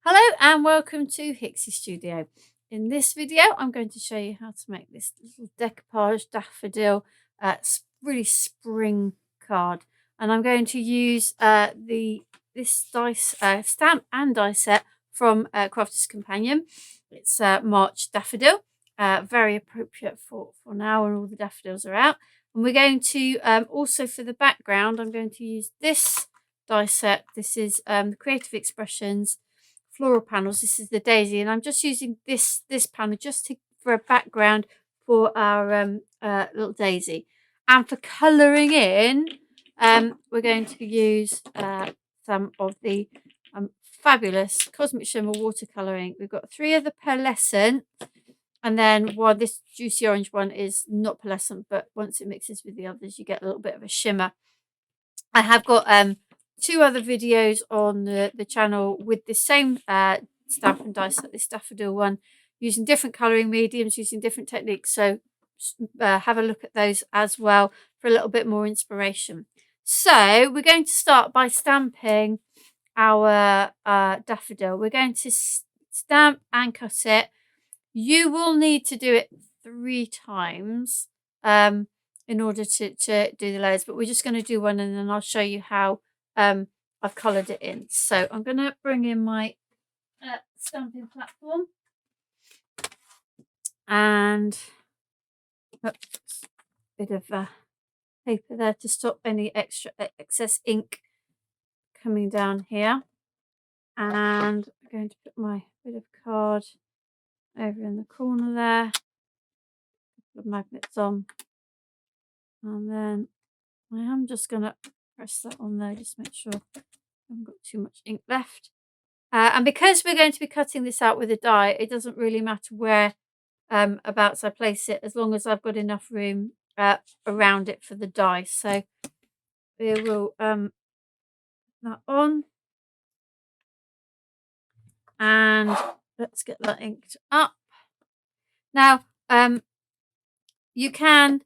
Hello and welcome to Hixxy Studio. In this video I'm going to show you how to make this little decoupage daffodil really spring card, and I'm going to use this dice stamp and die set from Crafter's Companion. It's March Daffodil, very appropriate for now when all the daffodils are out. And we're going to also, for the background, I'm going to use this die set. This is the Creative Expressions floral panels. This is the daisy, and I'm just using this panel just for a background for our little daisy. And for colouring in, we're going to use some of the fabulous Cosmic Shimmer watercolouring. We've got 3 of the pearlescent, and then this juicy orange one is not pearlescent, but once it mixes with the others you get a little bit of a shimmer. I have got 2 other videos on the channel with the same stamp and die set, this daffodil one, using different colouring mediums, using different techniques. So have a look at those as well for a little bit more inspiration. So we're going to start by stamping our daffodil. We're going to stamp and cut it. You will need to do it 3 times in order to do the layers, but we're just going to do one and then I'll show you how I've coloured it in. So I'm going to bring in my stamping platform and a bit of paper there to stop any excess ink coming down here. And I'm going to put my bit of card over in the corner there, a couple of magnets on, and then I am just going to press that on there, just make sure I haven't got too much ink left. And because we're going to be cutting this out with a die, it doesn't really matter where abouts I place it, as long as I've got enough room around it for the die. So we will put that on, and let's get that inked up. Now you can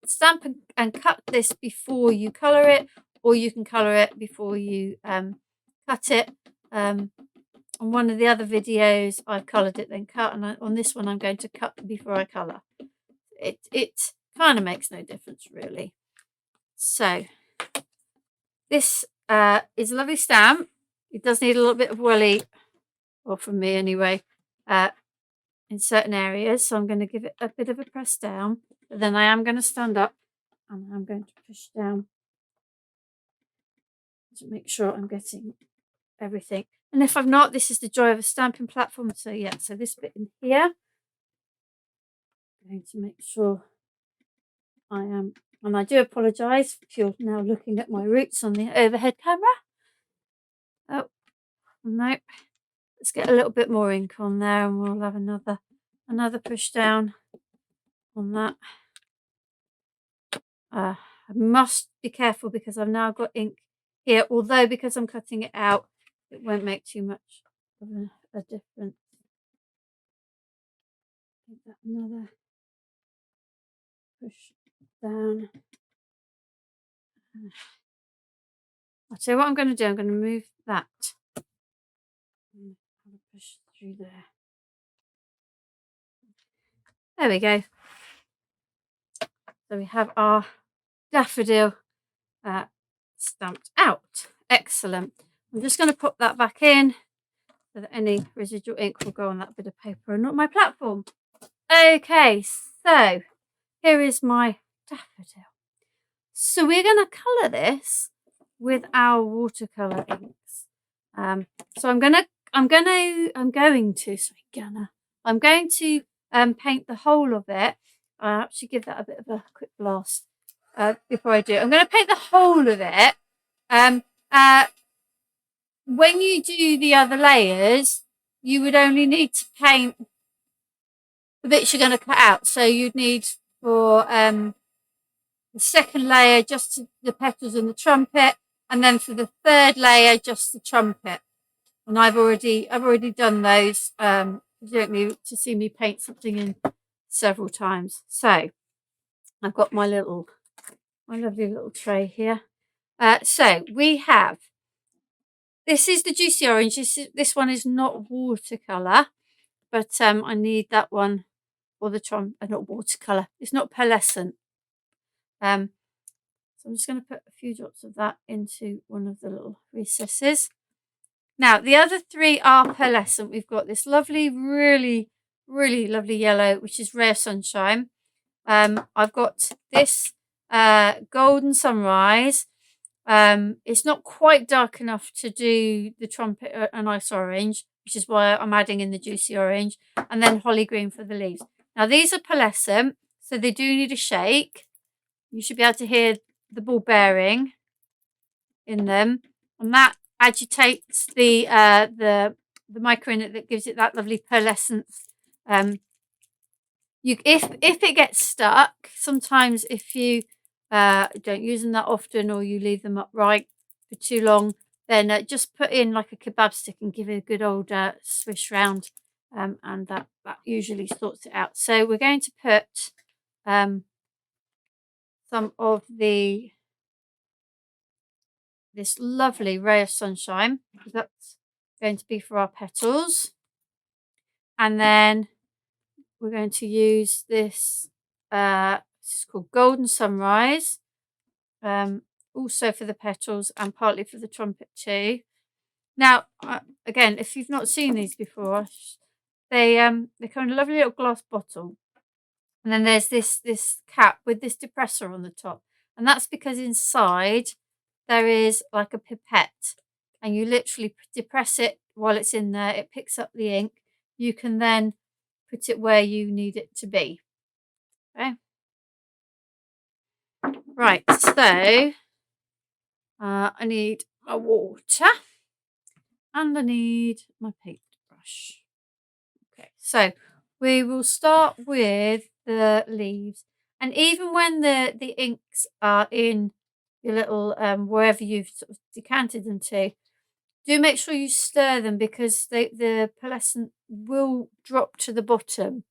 stamp and cut this before you colour it, or you can colour it before you cut it. On one of the other videos I've coloured it then cut, and on this one I'm going to cut before I colour. It kind of makes no difference really. So this is a lovely stamp. It does need a little bit of welly, or from me anyway, in certain areas, so I'm going to give it a bit of a press down, but then I am going to stand up and I'm going to push down to make sure I'm getting everything. And if I'm not, this is the joy of a stamping platform. So yeah, so this bit in here, I'm going to make sure I am, and I do apologise if you're now looking at my roots on the overhead camera. Oh, nope. Let's get a little bit more ink on there and we'll have another push down on that. I must be careful because I've now got ink here, although because I'm cutting it out, it won't make too much of a difference. Give that another push down. I'll tell you what I'm going to do. I'm going to move that and push through there. There we go. So we have our daffodil stamped out. Excellent. I'm just going to pop that back in so that any residual ink will go on that bit of paper and not my platform. Okay, so here is my daffodil. So we're going to colour this with our watercolour inks. So I'm going to paint the whole of it. I'll actually give that a bit of a quick blast before I do it. I'm going to paint the whole of it. When you do the other layers, you would only need to paint the bits you're going to cut out. So you'd need for the second layer just the petals and the trumpet, and then for the third layer just the trumpet. And I've already done those. You don't need to see me paint something in several times. So I've got my lovely little tray here. So we have This is the Juicy Orange. This one is not watercolour, but I need that one for the not watercolour. It's not pearlescent. So I'm just going to put a few drops of that into one of the little recesses. Now, the other three are pearlescent. We've got this lovely, really, really lovely yellow, which is Rare Sunshine. I've got this Golden Sunrise. It's not quite dark enough to do the trumpet and ice orange, which is why I'm adding in the Juicy Orange, and then Holly Green for the leaves. Now, these are pearlescent, so they do need a shake. You should be able to hear the ball bearing in them, and that agitates the mica in it, that gives it that lovely pearlescence. If it gets stuck, sometimes if you don't use them that often, or you leave them upright for too long, then just put in like a kebab stick and give it a good old swish round, and that usually sorts it out. So we're going to put some of this lovely Ray of Sunshine, because that's going to be for our petals. And then we're going to use this, this is called Golden Sunrise, also for the petals and partly for the trumpet too. Now, again, if you've not seen these before, they come in a lovely little glass bottle. And then there's this cap with this depressor on the top. And that's because inside there is like a pipette, and you literally depress it while it's in there. It picks up the ink. You can then put it where you need it to be. Okay. Right, so I need my water and I need my paintbrush. Okay, so we will start with the leaves, and even when the inks are in your little wherever you've sort of decanted them to, do make sure you stir them, because the pearlescent will drop to the bottom.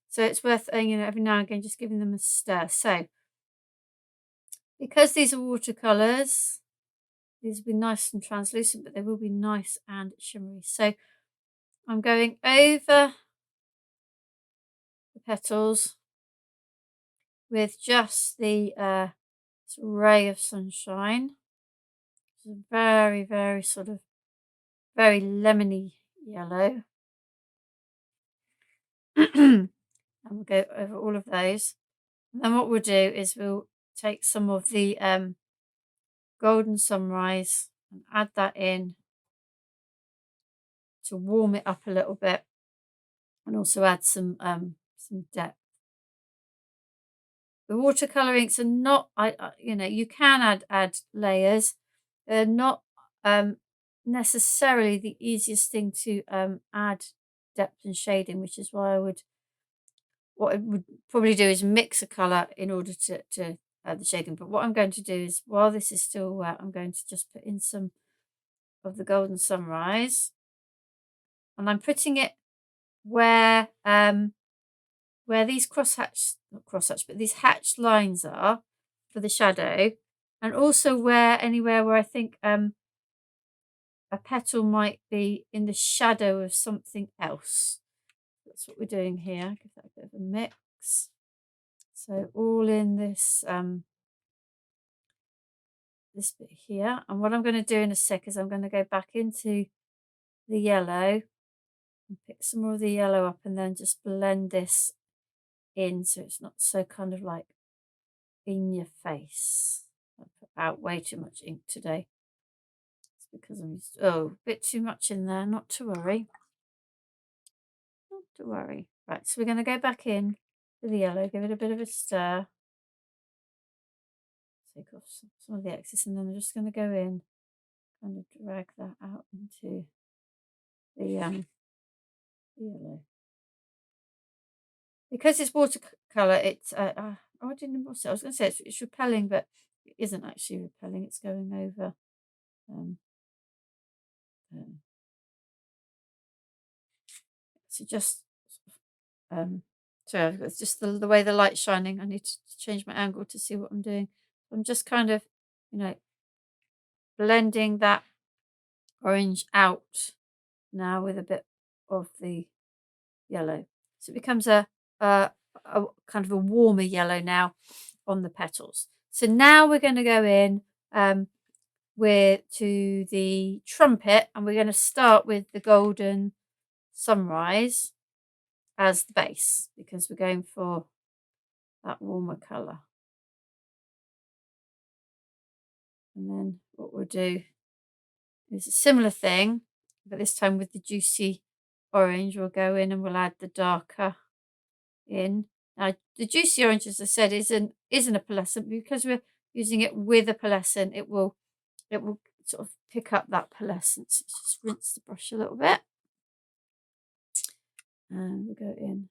So it's worth every now and again just giving them a stir. So because these are watercolours, these will be nice and translucent, but they will be nice and shimmery. So I'm going over the petals with just the ray of sunshine. It's a very, very sort of very lemony yellow. And we'll go over all of those. And then what we'll do is we'll take some of the Golden Sunrise and add that in to warm it up a little bit, and also add some depth. The watercolor inks are not, you can add layers. They're not necessarily the easiest thing to add depth and shading, which is why what I would probably do is mix a colour in order to add the shading. But what I'm going to do is, while this is still wet, I'm going to just put in some of the Golden Sunrise, and I'm putting it where these these hatched lines are for the shadow, and also anywhere where I think a petal might be in the shadow of something else. That's what we're doing here. Give that a bit of a mix. So all in this this bit here. And what I'm going to do in a sec is I'm going to go back into the yellow and pick some more of the yellow up, and then just blend this in so it's not so kind of like in your face. I put out way too much ink today. It's because I'm a bit too much in there. Not to worry. Not to worry. Right, so we're going to go back in with the yellow, give it a bit of a stir. Take off some of the excess, and then I'm just going to go in, kind of drag that out into the yellow. Because it's watercolour, it's I didn't emboss it. I was going to say it's repelling, but it isn't actually repelling. It's going over. So just sorry, it's just the way the light's shining. I need to change my angle to see what I'm doing. I'm just kind of blending that orange out now with a bit of the yellow. So it becomes a kind of a warmer yellow now on the petals. So now we're going to go in to the trumpet, and we're going to start with the golden sunrise as the base because we're going for that warmer colour. And then what we'll do is a similar thing, but this time with the juicy orange. We'll go in and we'll add the darker in. Now the juicy orange, as I said, isn't a pearlescent. Because we're using it with a pearlescent, it will sort of pick up that pearlescence. Let's just rinse the brush a little bit, and we'll go in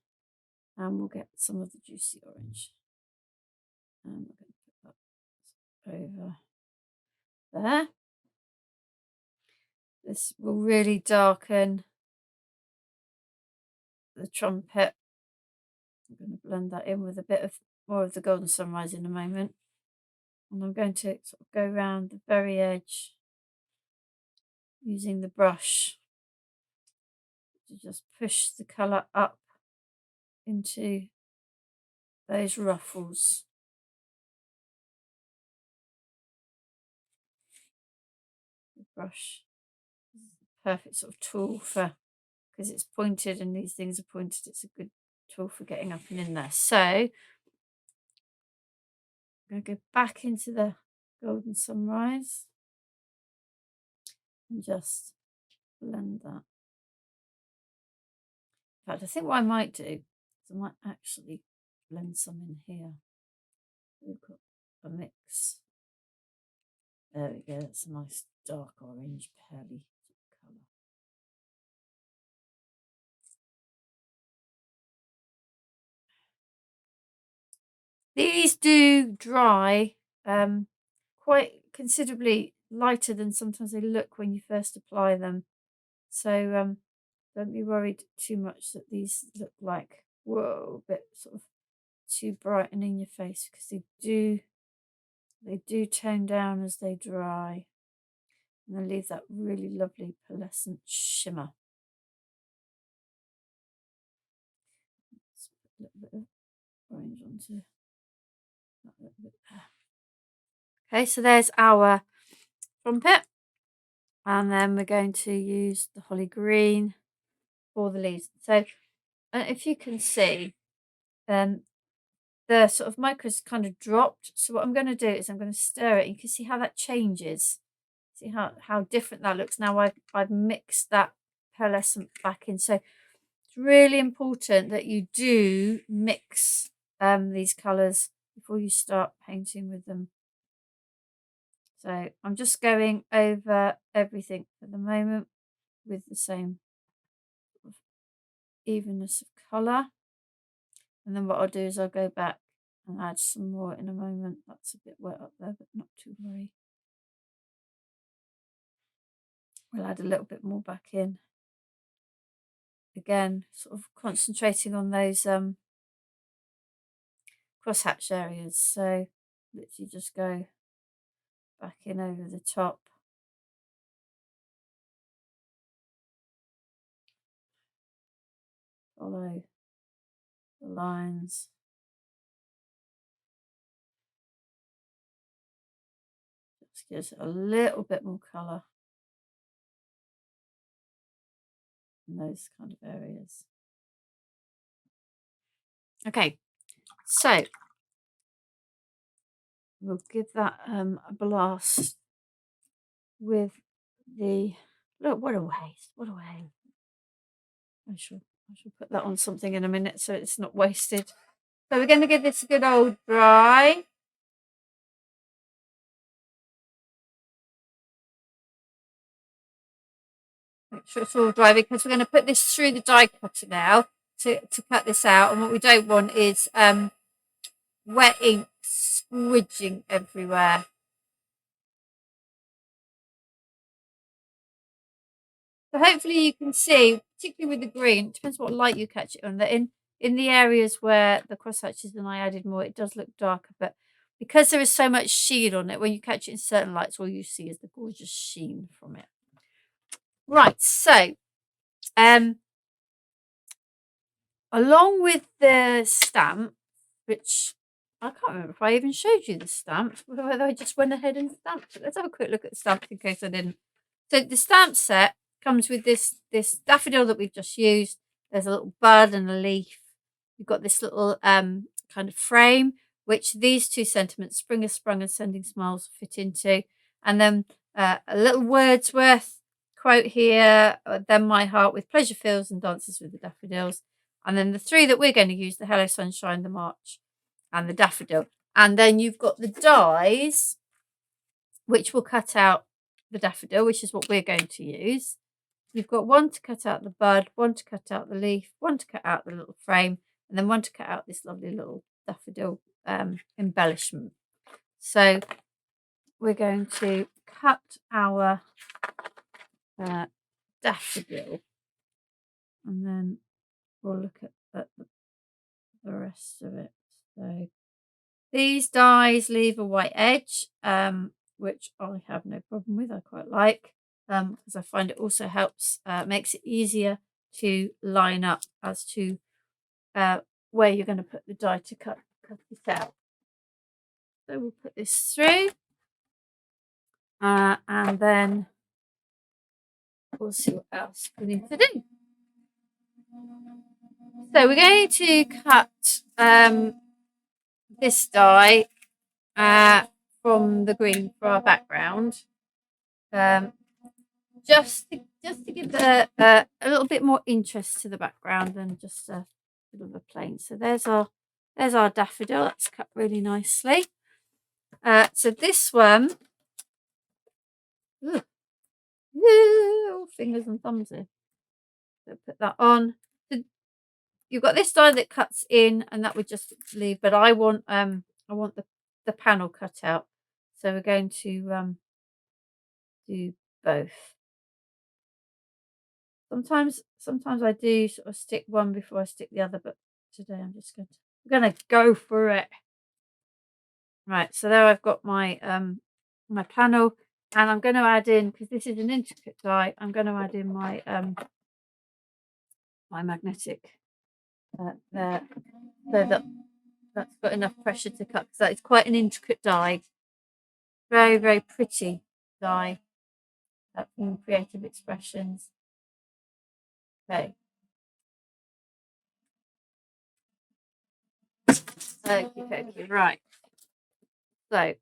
and we'll get some of the juicy orange, and we're going to put that over there. This will really darken the trumpet. I'm going to blend that in with a bit of more of the golden sunrise in a moment. And I'm going to sort of go around the very edge using the brush to just push the colour up into those ruffles. The brush is a perfect sort of tool for, because it's pointed and these things are pointed, it's a good tool for getting up and in there. So I'm going to go back into the golden sunrise and just blend that. In fact, I think what I might do is I might actually blend some in here. We've got a mix. There we go, that's a nice dark orange pearly colour. These do dry quite considerably lighter than sometimes they look when you first apply them. So don't be worried too much that these look like, whoa, a bit sort of too bright and in your face, because they do tone down as they dry, and they leave that really lovely pearlescent shimmer. Let's put a little bit of orange onto that little bit there. Okay, so there's our trumpet, and then we're going to use the holly green for the leaves. So if you can see, the sort of micros kind of dropped. So what I'm going to do is I'm going to stir it. You can see how that changes. See how different that looks. Now I've mixed that pearlescent back in. So it's really important that you do mix these colours before you start painting with them. So I'm just going over everything at the moment with the same evenness of colour. And then what I'll do is I'll go back and add some more in a moment. That's a bit wet up there, but not to worry. We'll add a little bit more back in. Again, sort of concentrating on those crosshatch areas. So literally just go back in over the top. Follow the lines. Just gives it a little bit more colour in those kind of areas. Okay, so we'll give that a blast with the, look, what a waste, what a waste. I shall put that on something in a minute so it's not wasted. So we're going to give this a good old dry. Make sure it's all dry, because we're going to put this through the die cutter now to cut this out. And what we don't want is wet ink squidging everywhere. So hopefully you can see, particularly with the green, it depends what light you catch it on, that in the areas where the crosshatches and I added more, it does look darker. But because there is so much sheen on it, when you catch it in certain lights, all you see is the gorgeous sheen from it. Right, so along with the stamp, which I can't remember if I even showed you the stamp, whether I just went ahead and stamped it. Let's have a quick look at the stamp in case I didn't. So the stamp set comes with this daffodil that we've just used. There's a little bud and a leaf. You've got this little kind of frame, which these 2 sentiments, spring has sprung and sending smiles, fit into. And then a little Wordsworth quote here, then my heart with pleasure fills and dances with the daffodils. And then the 3 that we're going to use, the Hello Sunshine, the March, and the Daffodil. And then you've got the dies, which will cut out the daffodil, which is what we're going to use. You've got 1 to cut out the bud, 1 to cut out the leaf, 1 to cut out the little frame, and then 1 to cut out this lovely little daffodil embellishment. So we're going to cut our daffodil, and then we'll look at the rest of it. So these dies leave a white edge, which I have no problem with. I quite like, because I find it also helps, makes it easier to line up as to where you're going to put the die to cut it out. So we'll put this through, and then we'll see what else we need to do. So we're going to cut this die from the green for our background, just to give a little bit more interest to the background than just a bit of a plain. So there's our daffodil. That's cut really nicely. So this one, all fingers and thumbs here. So put that on. So you've got this die that cuts in, and that would just leave. But I want the panel cut out. So we're going to do both. Sometimes I do sort of stick one before I stick the other, but today I'm just going to go for it. Right, so there I've got my my panel, and I'm going to add in, because this is an intricate die, I'm going to add in my my magnetic there, so that's got enough pressure to cut, because that is quite an intricate die. Very, very pretty die from Creative Expressions. Okay. Okay, right. So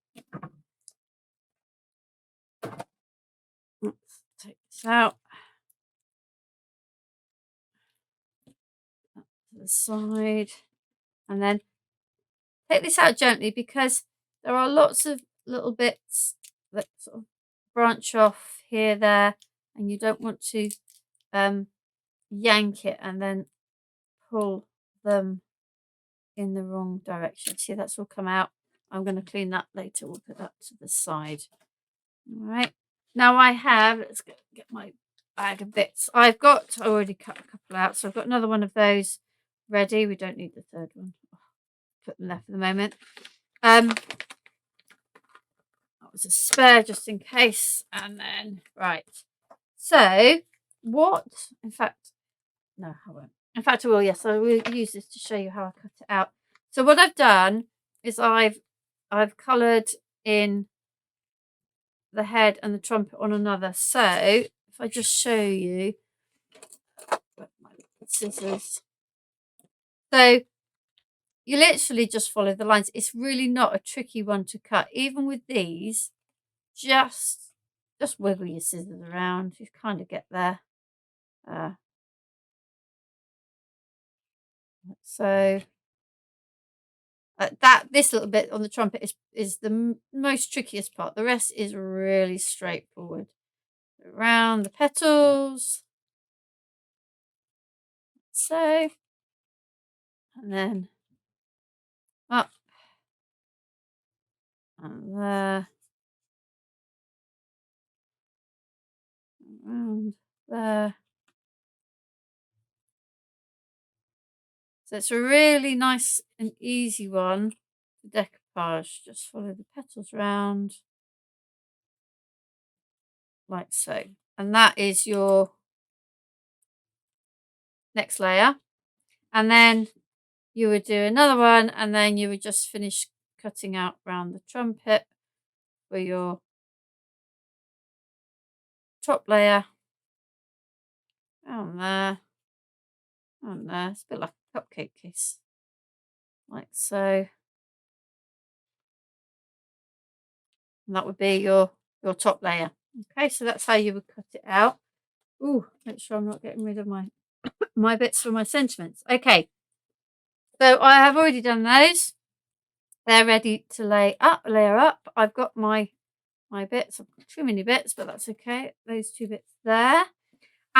let's take this out. Up to the side. And then take this out gently, because there are lots of little bits that sort of branch off here, there, and you don't want to yank it and then pull them in the wrong direction. See, that's all come out. I'm going to clean that later. We'll put that to the side. All right. Now I have, let's get my bag of bits. I already cut a couple out, so I've got another one of those ready. We don't need the third one. Put them there for the moment. That was a spare just in case. And then, right. So what, in fact, no, I won't. In fact, I will, yes, I will use this to show you how I cut it out. So what I've done is I've coloured in the head and the trumpet on another. So if I just show you my scissors. So you literally just follow the lines. It's really not a tricky one to cut. Even with these, just wiggle your scissors around. You kind of get there. So this little bit on the trumpet is the most trickiest part. The rest is really straightforward. Around the petals, so, and then up and there, around there. So it's a really nice and easy one for decoupage. Just follow the petals round like so. and that is your next layer. And then you would do another one, and then you would just finish cutting out around the trumpet for your top layer. On there, on there. It's a bit like a cupcake case, like so. And that would be your top layer. Okay, so that's how you would cut it out. Ooh, make sure I'm not getting rid of my bits for my sentiments. Okay, so I have already done those. They're ready to layer up. I've got my bits. I've got too many bits, but that's okay. Those 2 bits there.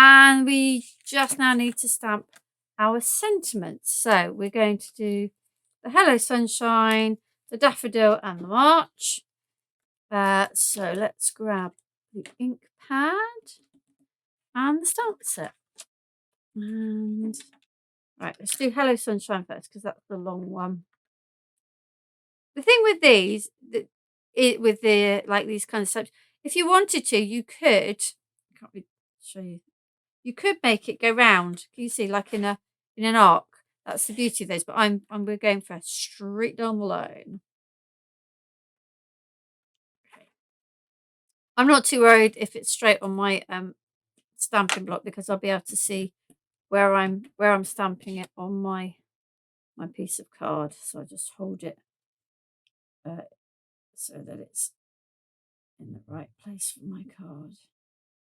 And we just now need to stamp our sentiments. So we're going to do the Hello Sunshine, the Daffodil and the March. So let's grab the ink pad and the stamp set. And right, let's do Hello Sunshine first because that's the long one. The thing with these, with the like these kind of stamps, if you wanted to, you could. I can't really show you. You could make it go round. Can you see, like in an arc? That's the beauty of those. But we're going for a straight down the line. Okay. I'm not too worried if it's straight on my stamping block because I'll be able to see where I'm stamping it on my piece of card. So I just hold it so that it's in the right place for my card.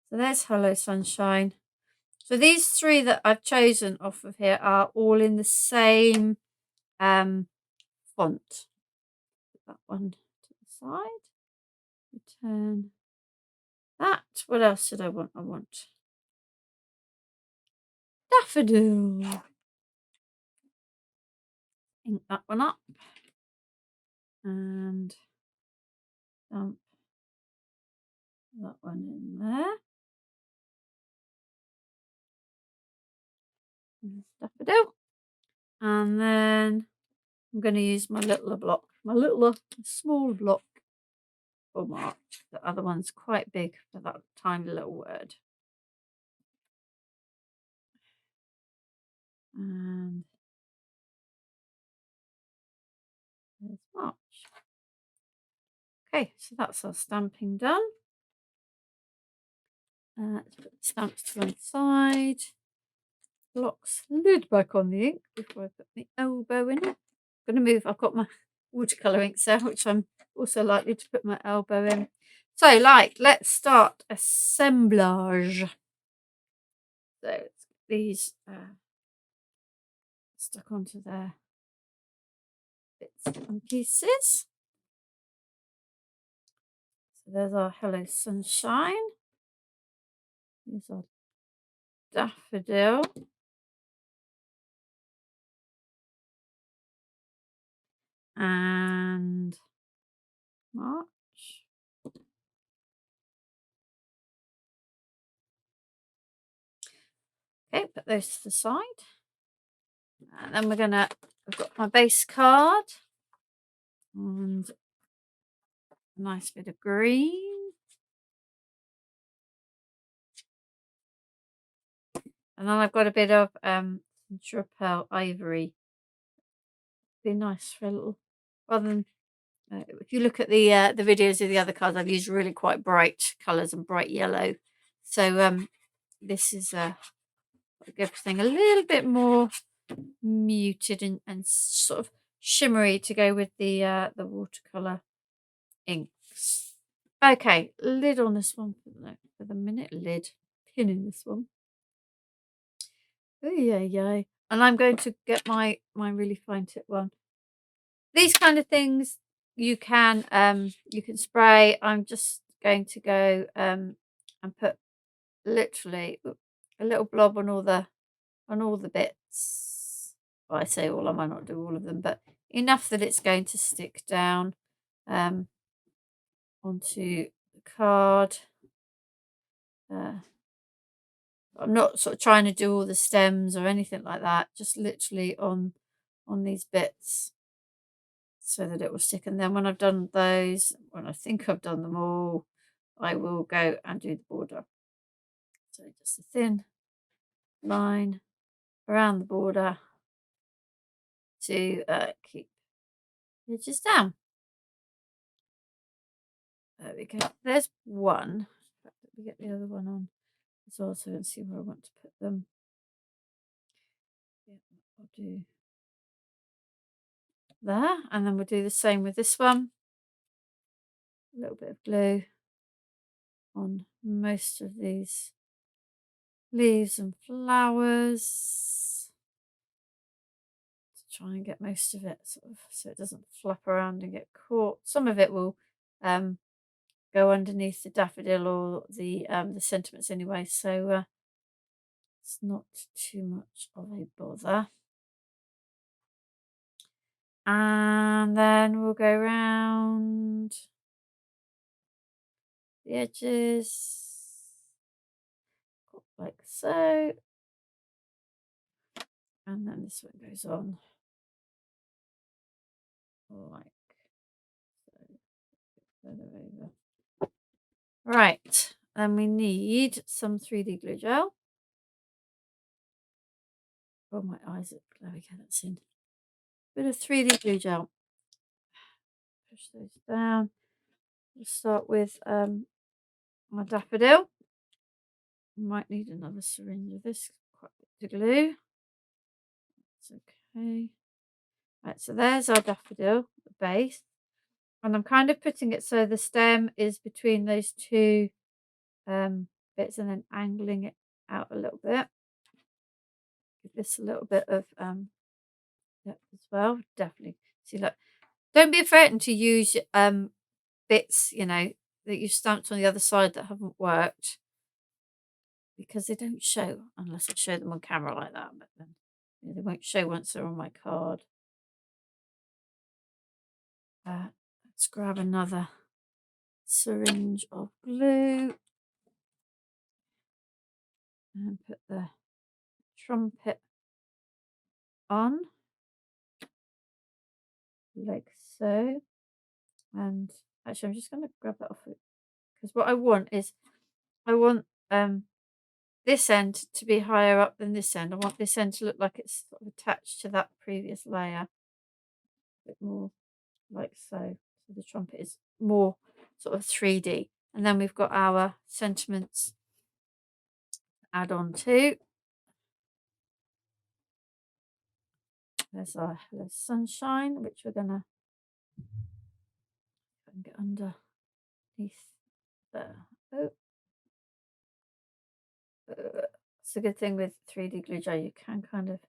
So there's Hello Sunshine. So these 3 that I've chosen off of here are all in the same font. Put that one to the side. Return that. What else did I want? I want Daffodil. Ink that one up. And dump that one in there. Daffodil. And then I'm going to use my littler block, small block for March. The other one's quite big for that tiny little word. And there's March. Okay, so that's our stamping done. Let's put the stamps to one side. Lock's lid back on the ink before I put my elbow in it. I'm going to move. I've got my watercolour inks there, which I'm also likely to put my elbow in. So, let's start assemblage. So, let's get these stuck onto their bits and pieces. So, there's our Hello Sunshine. Here's our Daffodil. And March. Okay, put those to the side. And then I've got my base card and a nice bit of green. And then I've got a bit of Pearl Ivory. Be nice for a little, rather than if you look at the videos of the other cards, I've used really quite bright colours and bright yellow. So this is give thing a little bit more muted and sort of shimmery to go with the watercolour inks. Okay, lid on this one for the minute. Lid, pin in this one. Oh yeah. And I'm going to get my really fine tip one. These kind of things you can spray. I'm just going to go and put literally a little blob on all the bits. Well, I say all, I might not do all of them, but enough that it's going to stick down onto the card. I'm not sort of trying to do all the stems or anything like that, just literally on these bits so that it will stick. And then when I've done those, when I think I've done them all, I will go and do the border. So just a thin line around the border to keep the edges down. There we go. There's one. Let me get the other one on as well so I can see where I want to put them. Yeah, I'll do there, and then we'll do the same with this one. A little bit of glue on most of these leaves and flowers to try and get most of it sort of so it doesn't flap around and get caught. Some of it will go underneath the daffodil or the sentiments anyway, so it's not too much of a bother. And then we'll go round the edges like so, and then this one goes on like so, further over. Right, then we need some 3D glue gel. Oh, my eyes are, there we go, that's in. Bit of 3D glue gel. Push those down. We'll start with my daffodil. Might need another syringe of this, quite a bit to glue. That's okay. Right, so there's our daffodil, the base. And I'm kind of putting it so the stem is between those two bits and then angling it out a little bit. Give this a little bit of depth as well. Definitely. See, look, don't be afraid to use bits, you know, that you've stamped on the other side that haven't worked, because they don't show unless I show them on camera like that, but then they won't show once they're on my card. Let's grab another syringe of glue and put the trumpet on like so. And actually I'm just going to grab that off it, because what I want is I want this end to be higher up than this end. I want this end to look like it's sort of attached to that previous layer a bit more like so. So the trumpet is more sort of 3D. And then we've got our sentiments to add on to. There's our Hello Sunshine, which we're going to get underneath there. Oh. It's a good thing with 3D glue gel, you can kind of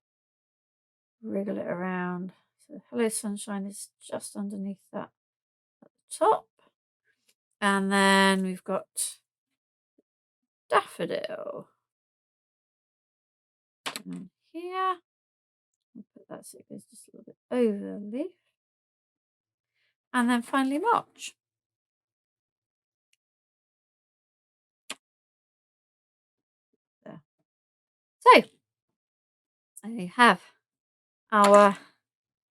wriggle it around. So Hello Sunshine is just underneath that at the top. And then we've got Daffodil down here. I'll put that so it goes just a little bit over the leaf. And then finally March. There. So there you have our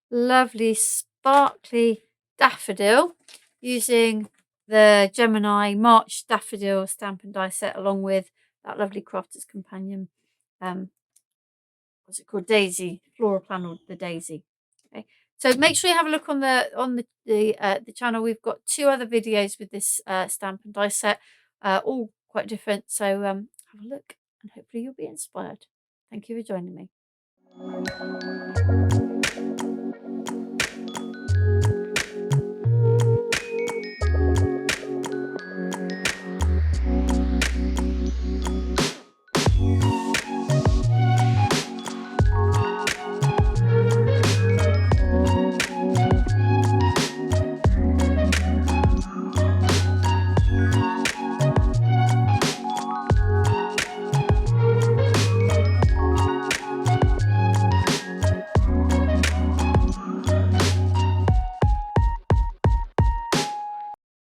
lovely sparkly daffodil using the Gemini March Daffodil stamp and die set, along with that lovely Crafter's Companion, what's it called, Daisy, Floral Plan, the Daisy. Okay, so make sure you have a look on the channel. We've got 2 other videos with this stamp and die set, all quite different. So have a look and hopefully you'll be inspired. Thank you for joining me.